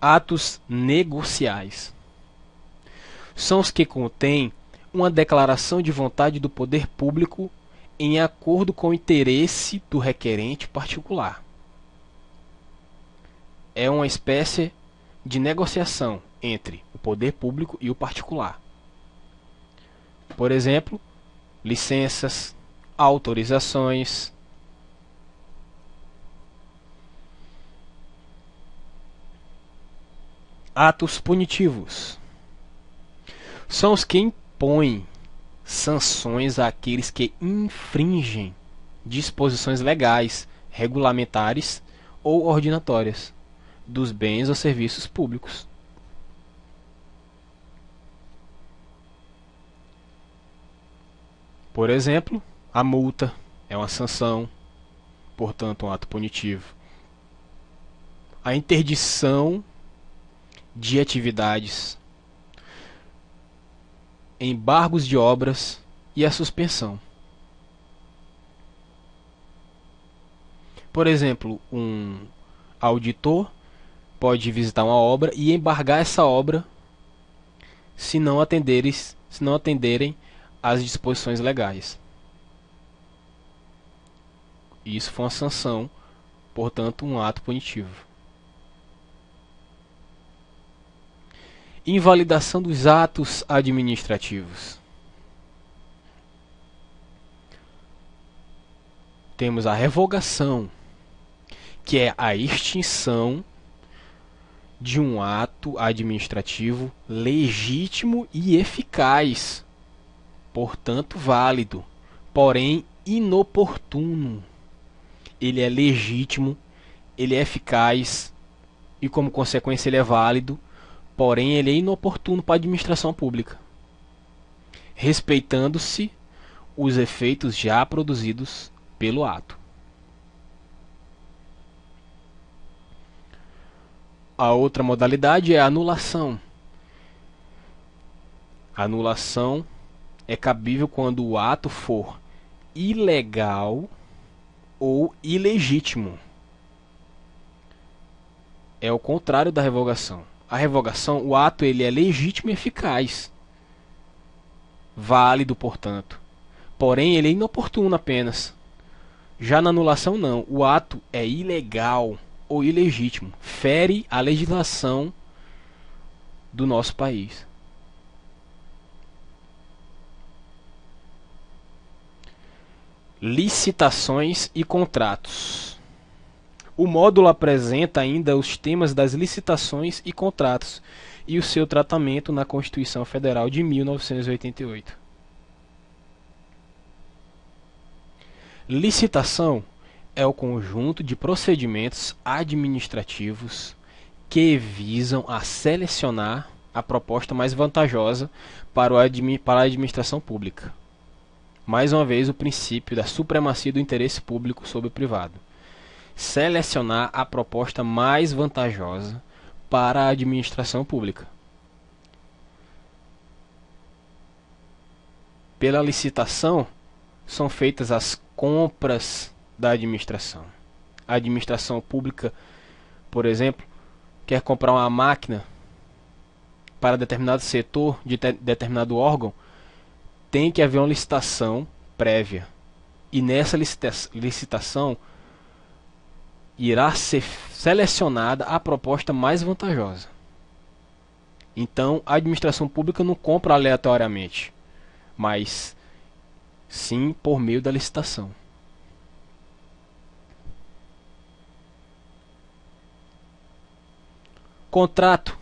Atos negociais são os que contêm uma declaração de vontade do poder público em acordo com o interesse do requerente particular. É uma espécie de negociação entre o poder público e o particular. Por exemplo, licenças, autorizações. Atos punitivos são os que impõem sanções àqueles que infringem disposições legais, regulamentares ou ordinatórias dos bens ou serviços públicos. Por exemplo, a multa é uma sanção, portanto, um ato punitivo. A interdição de atividades, embargos de obras e a suspensão. Por exemplo, um auditor pode visitar uma obra e embargar essa obra se não atenderem às disposições legais. Isso foi uma sanção, portanto, um ato punitivo. Invalidação dos atos administrativos. Temos a revogação, que é a extinção de um ato administrativo legítimo e eficaz, portanto válido, porém inoportuno. Ele é legítimo, ele é eficaz e, como consequência, ele é válido, porém ele é inoportuno para a administração pública, respeitando-se os efeitos já produzidos pelo ato. A outra modalidade é a anulação. A anulação é cabível quando o ato for ilegal ou ilegítimo. É o contrário da revogação. A revogação, o ato ele é legítimo e eficaz, válido, portanto, porém ele é inoportuno apenas. Já na anulação não, o ato é ilegal ou ilegítimo, fere a legislação do nosso país. Licitações e contratos. O módulo apresenta ainda os temas das licitações e contratos e o seu tratamento na Constituição Federal de 1988. Licitação é o conjunto de procedimentos administrativos que visam a selecionar a proposta mais vantajosa para a administração pública. Mais uma vez, o princípio da supremacia do interesse público sobre o privado. Selecionar a proposta mais vantajosa para a administração pública. Pela licitação, são feitas as compras da administração. A administração pública, por exemplo, quer comprar uma máquina para determinado setor de determinado órgão, tem que haver uma licitação prévia. E nessa licitação irá ser selecionada a proposta mais vantajosa. Então, a administração pública não compra aleatoriamente, mas sim por meio da licitação. Contrato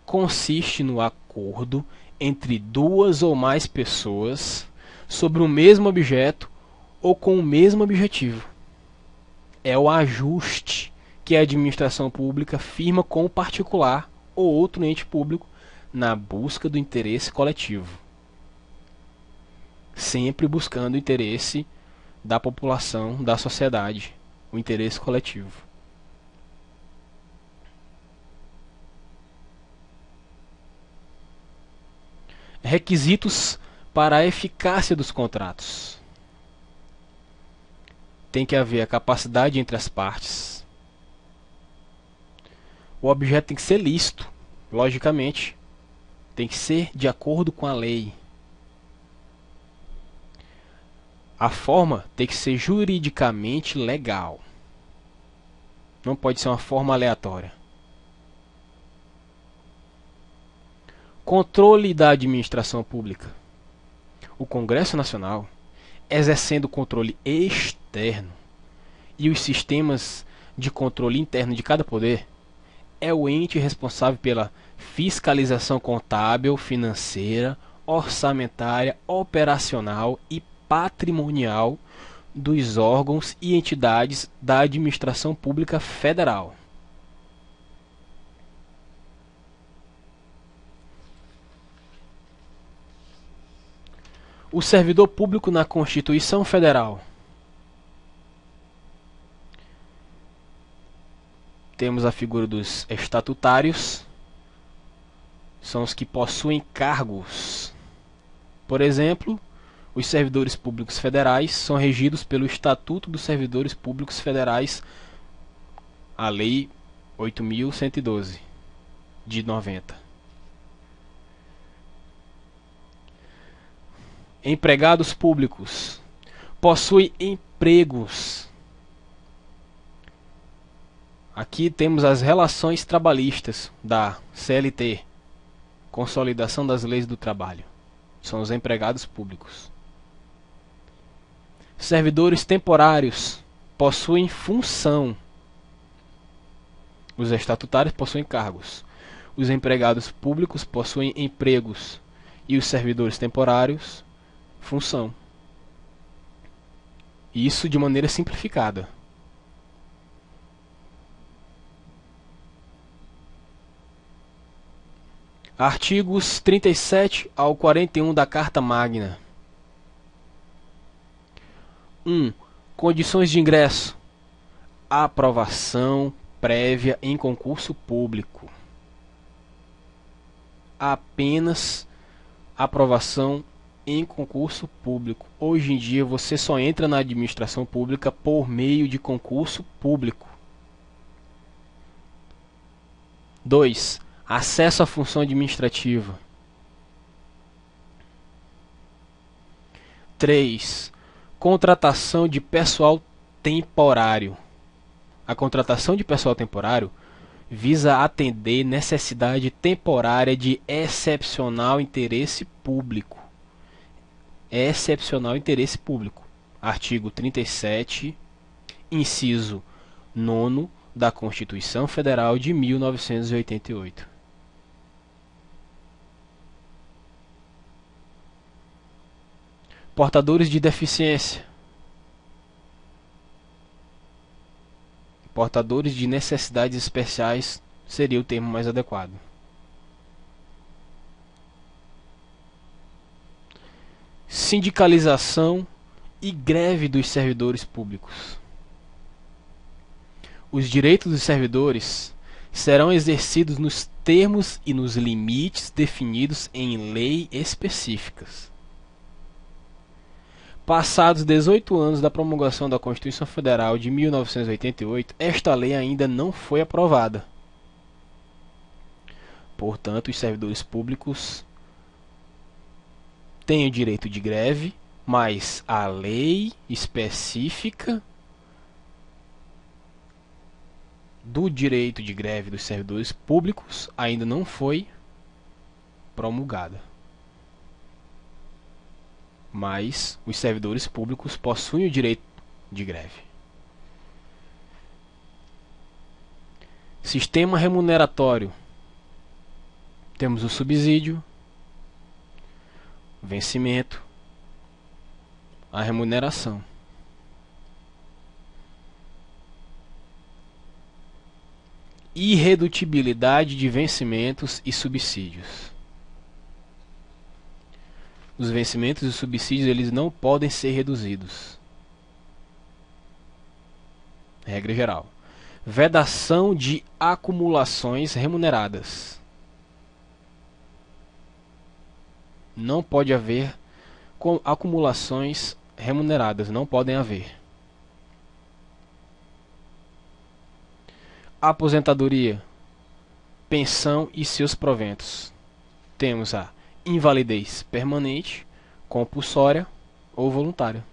consiste no acordo entre duas ou mais pessoas sobre o mesmo objeto ou com o mesmo objetivo. É o ajuste que a administração pública firma com o particular ou outro ente público na busca do interesse coletivo. Sempre buscando o interesse da população, da sociedade, o interesse coletivo. Requisitos para a eficácia dos contratos. Tem que haver a capacidade entre as partes, O objeto tem que ser lícito, logicamente. Tem que ser de acordo com a lei. A forma tem que ser juridicamente legal. Não pode ser uma forma aleatória. Controle da administração pública. O Congresso Nacional, exercendo controle externo, e os sistemas de controle interno de cada poder, é o ente responsável pela fiscalização contábil, financeira, orçamentária, operacional e patrimonial dos órgãos e entidades da administração pública federal. O servidor público na Constituição Federal. Temos a figura dos estatutários. São os que possuem cargos. Por exemplo, os servidores públicos federais são regidos pelo Estatuto dos Servidores Públicos Federais, a Lei 8.112, de 90. Empregados públicos possuem empregos. Aqui temos as relações trabalhistas da CLT, Consolidação das Leis do Trabalho. São os empregados públicos. Servidores temporários possuem função. Os estatutários possuem cargos. Os empregados públicos possuem empregos. E os servidores temporários, função. Isso de maneira simplificada. Artigos 37 ao 41 da Carta Magna. 1. Condições de ingresso. Aprovação prévia em concurso público. Apenas aprovação em concurso público. Hoje em dia você só entra na administração pública por meio de concurso público. 2. Acesso à função administrativa. 3. Contratação de pessoal temporário. A contratação de pessoal temporário visa atender necessidade temporária de excepcional interesse público. Excepcional interesse público. Artigo 37, inciso 9 da Constituição Federal de 1988. Portadores de deficiência. Portadores de necessidades especiais seria o termo mais adequado. Sindicalização e greve dos servidores públicos. Os direitos dos servidores serão exercidos nos termos e nos limites definidos em lei específicas. Passados 18 anos da promulgação da Constituição Federal de 1988, esta lei ainda não foi aprovada. Portanto, os servidores públicos têm o direito de greve, mas a lei específica do direito de greve dos servidores públicos ainda não foi promulgada. Mas os servidores públicos possuem o direito de greve. Sistema remuneratório. Temos o subsídio, vencimento, a remuneração. Irredutibilidade de vencimentos e subsídios. Os vencimentos e os subsídios eles não podem ser reduzidos. Regra geral. Vedação de acumulações remuneradas. Não pode haver acumulações remuneradas, não podem haver. Aposentadoria. pensão e seus proventos. Temos a invalidez permanente, compulsória ou voluntária.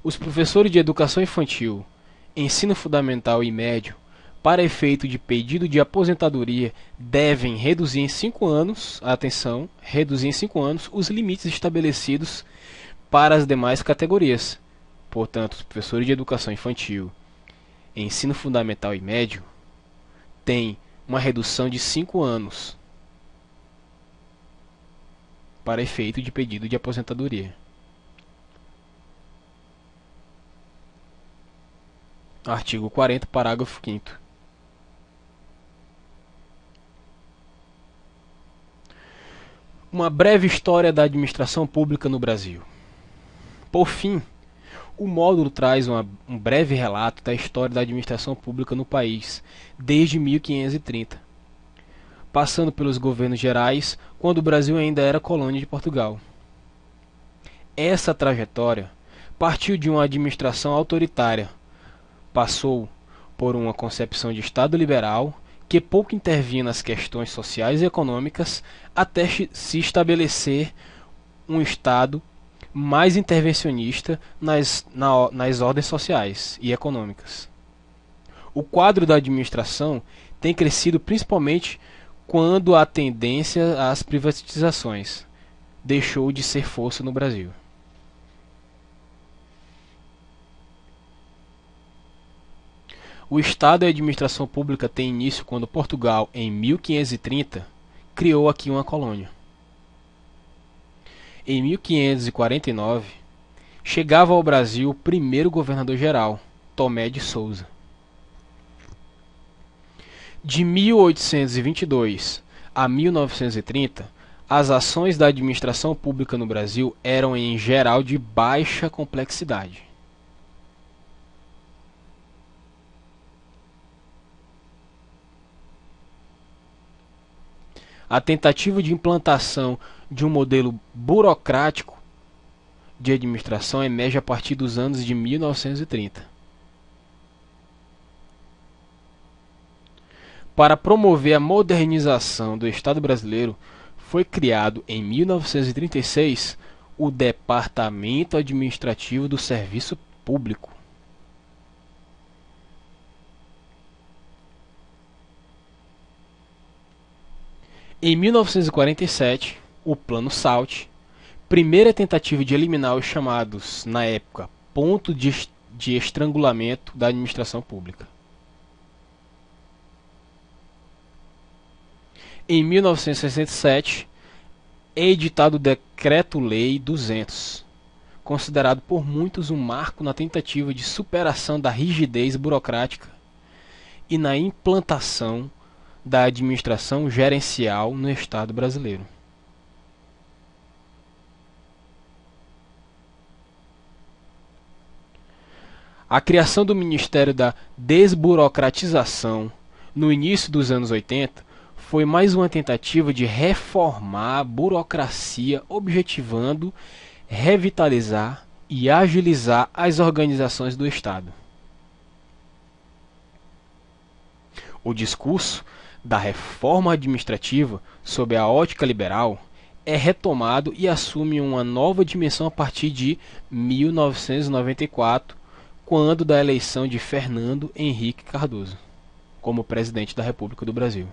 Os professores de educação infantil, ensino fundamental e médio, para efeito de pedido de aposentadoria, devem reduzir em 5 anos, atenção, reduzir em 5 anos os limites estabelecidos para as demais categorias. Portanto, os professores de educação infantil, ensino fundamental e médio, têm uma redução de 5 anos para efeito de pedido de aposentadoria. Artigo 40, parágrafo 5º. Uma breve história da administração pública no Brasil. Por fim, o módulo traz um breve relato da história da administração pública no país, desde 1530, passando pelos governos gerais, quando o Brasil ainda era colônia de Portugal. Essa trajetória partiu de uma administração autoritária, passou por uma concepção de Estado liberal, que pouco intervinha nas questões sociais e econômicas, até se estabelecer um Estado mais intervencionista nas ordens sociais e econômicas. O quadro da administração tem crescido principalmente quando a tendência às privatizações deixou de ser força no Brasil. O Estado e a administração pública têm início quando Portugal, em 1530, criou aqui uma colônia. Em 1549, chegava ao Brasil o primeiro governador-geral, Tomé de Souza. De 1822 a 1930, as ações da administração pública no Brasil eram, em geral, de baixa complexidade. A tentativa de implantação de um modelo burocrático de administração emerge a partir dos anos de 1930. Para promover a modernização do Estado brasileiro, foi criado em 1936 o Departamento Administrativo do Serviço Público. Em 1947, o Plano SALT, primeira tentativa de eliminar os chamados, na época, pontos de estrangulamento da administração pública. Em 1967, é editado o Decreto-Lei 200, considerado por muitos um marco na tentativa de superação da rigidez burocrática e na implantação da administração gerencial no Estado brasileiro. A criação do Ministério da Desburocratização no início dos anos 80 foi mais uma tentativa de reformar a burocracia, objetivando revitalizar e agilizar as organizações do Estado. O discurso da reforma administrativa, sob a ótica liberal, é retomado e assume uma nova dimensão a partir de 1994, quando da eleição de Fernando Henrique Cardoso como presidente da República do Brasil.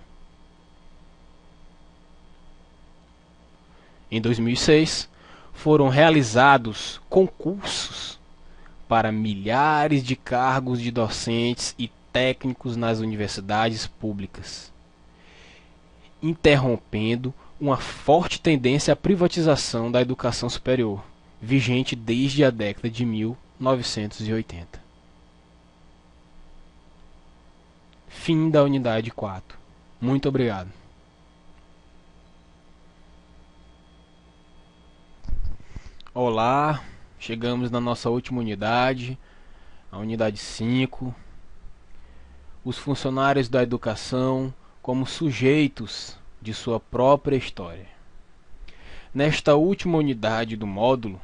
Em 2006, foram realizados concursos para milhares de cargos de docentes e técnicos nas universidades públicas, interrompendo uma forte tendência à privatização da educação superior, vigente desde a década de 1980. Fim da unidade 4. Muito obrigado. Olá, chegamos na nossa última unidade, a unidade 5. Os funcionários da educação como sujeitos de sua própria história. Nesta última unidade do módulo,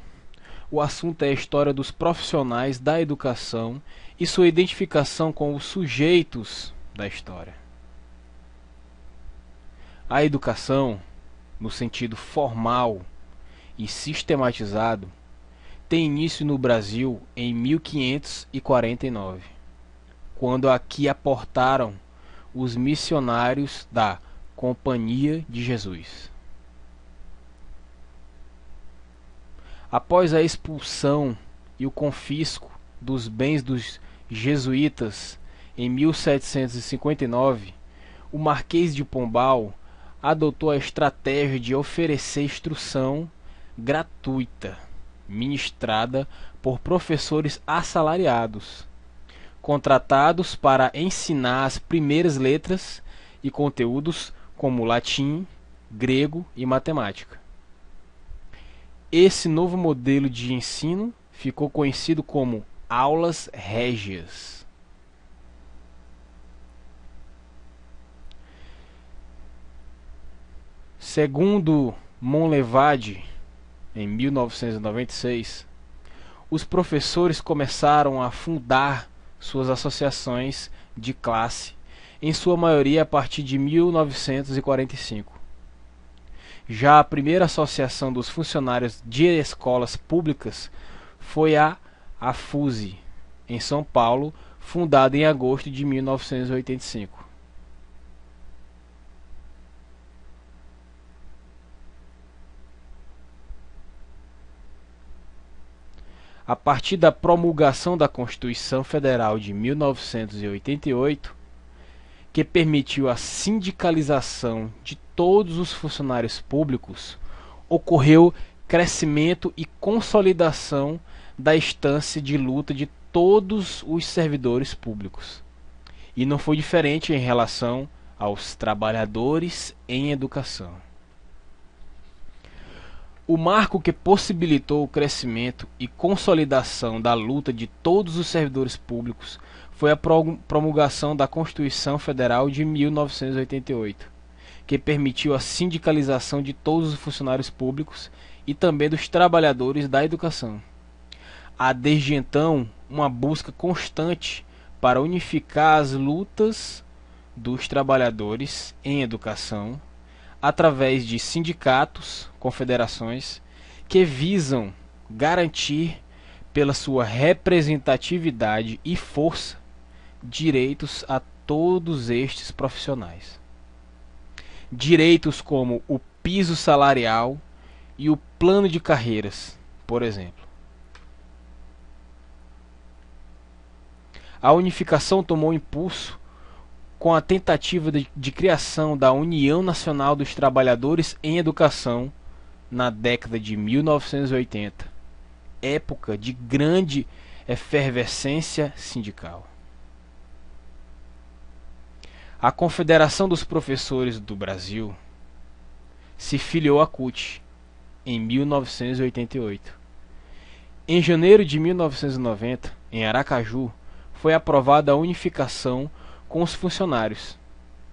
o assunto é a história dos profissionais da educação e sua identificação com os sujeitos da história. A educação, no sentido formal e sistematizado, tem início no Brasil em 1549, quando aqui aportaram os missionários da Companhia de Jesus. Após a expulsão e o confisco dos bens dos jesuítas em 1759, o Marquês de Pombal adotou a estratégia de oferecer instrução gratuita, ministrada por professores assalariados, contratados para ensinar as primeiras letras e conteúdos como latim, grego e matemática. Esse novo modelo de ensino ficou conhecido como aulas régias. Segundo Monlevade, em 1996, os professores começaram a fundar suas associações de classe, em sua maioria a partir de 1945. Já a primeira associação dos funcionários de escolas públicas foi a AFUSE, em São Paulo, fundada em agosto de 1985. A partir da promulgação da Constituição Federal de 1988, que permitiu a sindicalização de todos os funcionários públicos, ocorreu crescimento e consolidação da instância de luta de todos os servidores públicos. E não foi diferente em relação aos trabalhadores em educação. O marco que possibilitou o crescimento e consolidação da luta de todos os servidores públicos foi a promulgação da Constituição Federal de 1988, que permitiu a sindicalização de todos os funcionários públicos e também dos trabalhadores da educação. Há desde então uma busca constante para unificar as lutas dos trabalhadores em educação através de sindicatos, confederações, que visam garantir, pela sua representatividade e força, direitos a todos estes profissionais. Direitos como o piso salarial e o plano de carreiras, por exemplo. A unificação tomou impulso com a tentativa de criação da União Nacional dos Trabalhadores em Educação na década de 1980, época de grande efervescência sindical. A Confederação dos Professores do Brasil se filiou à CUT em 1988. Em janeiro de 1990, em Aracaju, foi aprovada a unificação com os funcionários,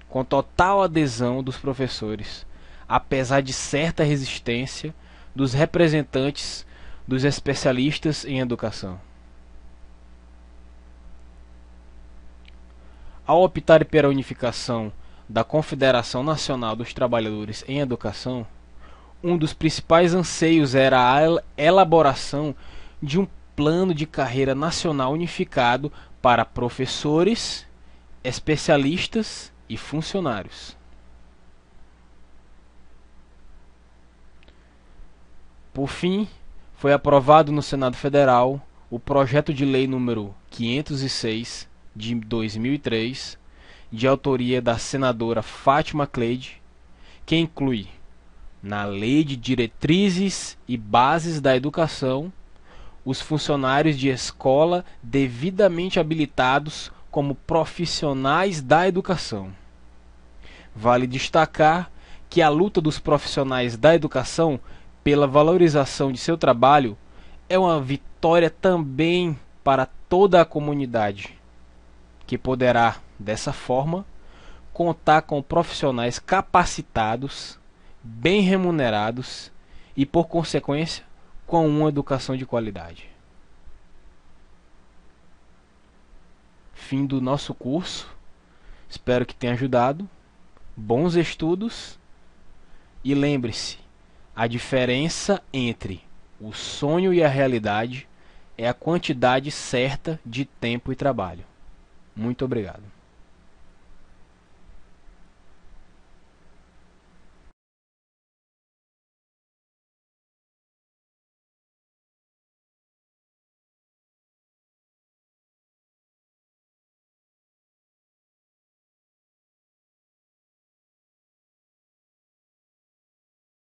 com total adesão dos professores, apesar de certa resistência dos representantes dos especialistas em educação. Ao optar pela unificação da Confederação Nacional dos Trabalhadores em Educação, um dos principais anseios era a elaboração de um plano de carreira nacional unificado para professores, especialistas e funcionários. Por fim, foi aprovado no Senado Federal o projeto de lei número 506 de 2003, de autoria da senadora Fátima Cleide, que inclui na Lei de Diretrizes e Bases da Educação os funcionários de escola devidamente habilitados como profissionais da educação. Vale destacar que a luta dos profissionais da educação pela valorização de seu trabalho é uma vitória também para toda a comunidade, que poderá, dessa forma, contar com profissionais capacitados, bem remunerados e, por consequência, com uma educação de qualidade. Fim do nosso curso. Espero que tenha ajudado. Bons estudos. E lembre-se, a diferença entre o sonho e a realidade é a quantidade certa de tempo e trabalho. Muito obrigado.